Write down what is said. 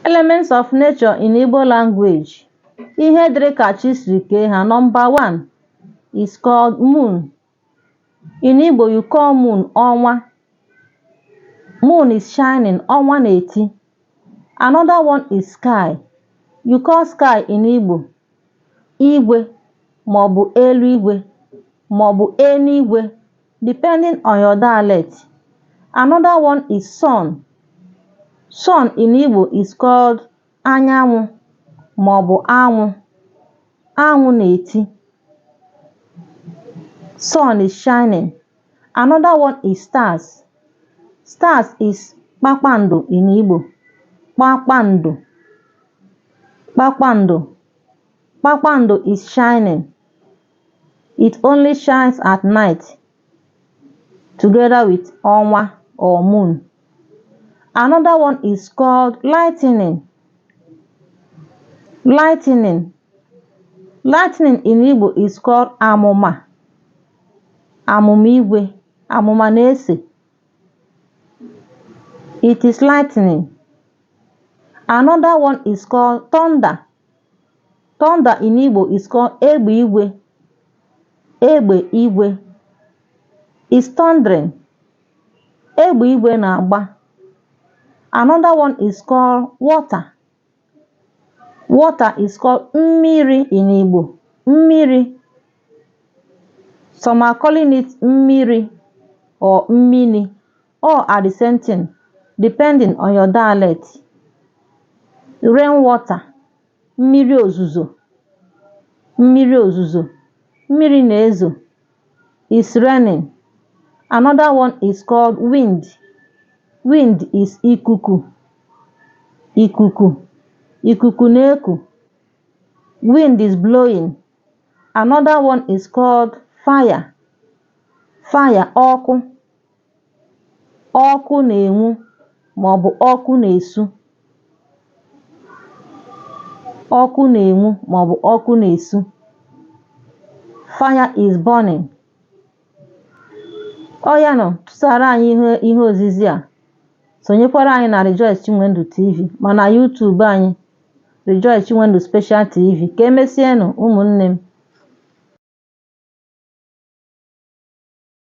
Elements of nature in Igbo language. Ihe dịrị ka chi siri kee ha. Number 1 is called moon. In Igbo, you call moon ọnwa. Moon is shining, ọnwa na-eti. Another one is sky. You call sky in Igbo igwe maọbụ eluigwe maọbụ eluigwe, depending on your dialect. Another one is sun. Sun in Igbo is called anyanwụ maọbụ anwụ. Anwụ na-eti. Sun is shining. Another one is stars. Stars is kpakpando in Igbo. Kpakpando. Kpakpando. Kpakpando is shining. It only shines at night together with ọnwa or moon. Another one is called lightning. Lightning. Lightning in Igbo is called amụma. Amụma igwe. Amụma na-ese. It is lightning. Another one is called thunder. Thunder in Igbo is called egbe igwe. Egbe igwe is thundering. Egbe igwe na-agba. Another one is called water. Water is called mmiri in Igbo. Mmiri. Some are calling it mmiri or mmini. All are the same thing, depending on your dialect. Rain water. Mmiri ozuzo. Mmiri ozuzo. Mmiri na-ezo is raining. Another one is called wind. Wind is ikuku. Ikuku. Ikuku na-eku. Wind is blowing. Another one is called fire. Fire ọkụ. Ọkụ na-enwu maọbụ ọkụ na-esu. Ọkụ na-enwu maọbụ ọkụ na-esu. Fire is burning. Ya nọ, tụsara anyị ihe ozizi a. Sonyekwara anyị na Rejoice Chinwendu TV ma na YouTube anyị Rejoice Chinwendu Special TV. Ka emesienụ ụmụnne m.